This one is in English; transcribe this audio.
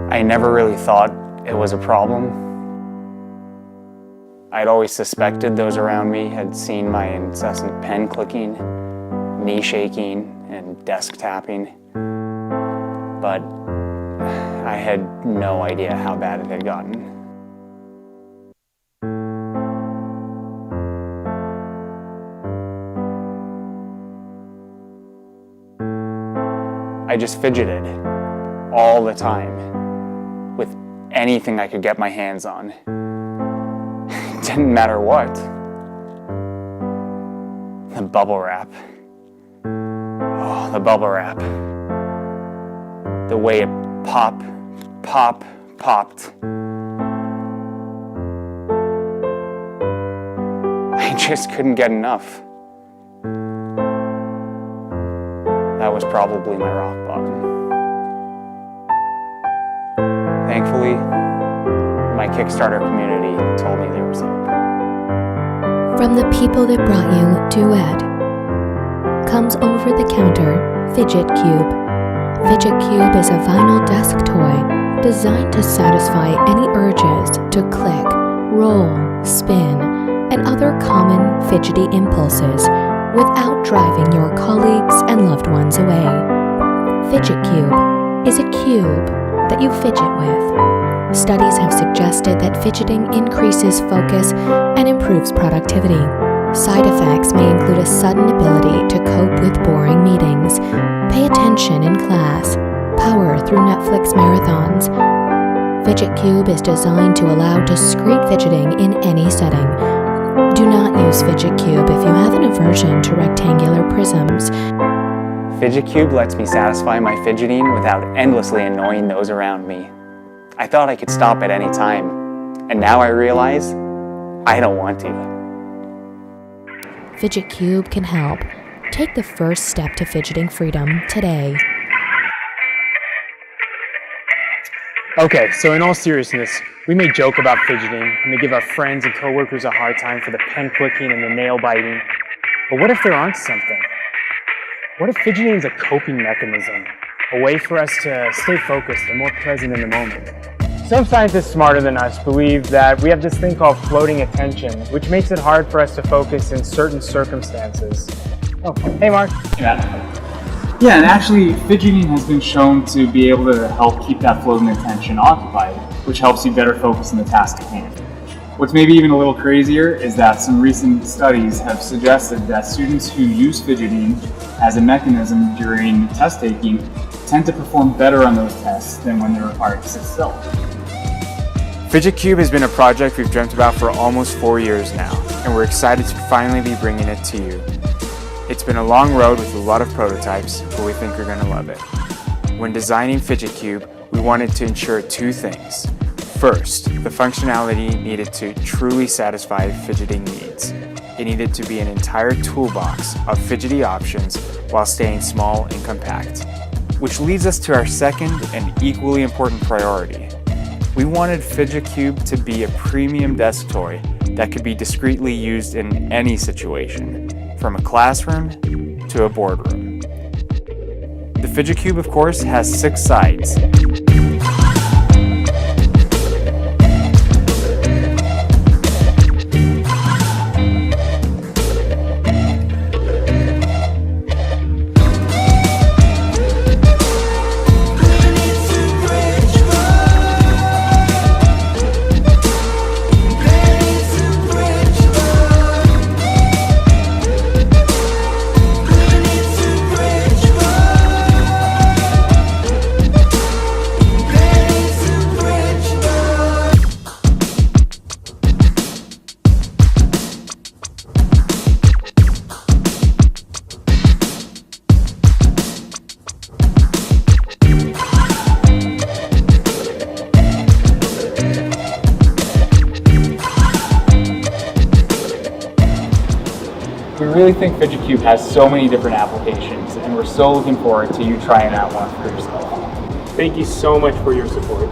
I never really thought it was a problem. I'd always suspected those around me had seen my incessant pen clicking, knee shaking, and desk tapping, but I had no idea how bad it had gotten. I just fidgeted all the time with anything I could get my hands on. It didn't matter what. The bubble wrap. Oh, the bubble wrap. The way it popped. I just couldn't get enough. That was probably my rock bottom. Thankfully, my Kickstarter community told me there was hope. From the people that brought you Duet comes over-the-counter Fidget Cube. Fidget Cube is a vinyl desk toy designed to satisfy any urges to click, roll, spin, and other common fidgety impulses without driving your colleagues and loved ones away. Fidget Cube is a cube that you fidget with. Studies have suggested that fidgeting increases focus and improves productivity. Side effects may include a sudden ability to cope with boring meetings, pay attention in class, power through Netflix marathons. Fidget Cube is designed to allow discrete fidgeting in any setting. Do not use Fidget Cube if you have an aversion to rectangular prisms. Fidget Cube lets me satisfy my fidgeting without endlessly annoying those around me. I thought I could stop at any time, and now I realize I don't want to. Fidget Cube can help. Take the first step to fidgeting freedom today. Okay, so in all seriousness, we may joke about fidgeting and may give our friends and coworkers a hard time for the pen clicking and the nail biting. But what if they're onto something? What if fidgeting is a coping mechanism? A way for us to stay focused and more present in the moment? Some scientists smarter than us believe that we have this thing called floating attention, which makes it hard for us to focus in certain circumstances. Oh, hey Mark. Yeah, and actually fidgeting has been shown to be able to help keep that floating attention occupied, which helps you better focus on the task at hand. What's maybe even a little crazier is that some recent studies have suggested that students who use fidgeting as a mechanism during test taking tend to perform better on those tests than when they're required to sit still. Fidget Cube has been a project we've dreamt about for almost 4 years now, and we're excited to finally be bringing it to you. It's been a long road with a lot of prototypes, but we think you're going to love it. When designing Fidget Cube, we wanted to ensure 2 things. First, the functionality needed to truly satisfy fidgeting needs. It needed to be an entire toolbox of fidgety options while staying small and compact. Which leads us to our second and equally important priority. We wanted Fidget Cube to be a premium desk toy that could be discreetly used in any situation, from a classroom to a boardroom. The Fidget Cube, of course, has 6 sides. We really think Fidget Cube has so many different applications, and we're so looking forward to you trying that one for yourself. Thank you so much for your support.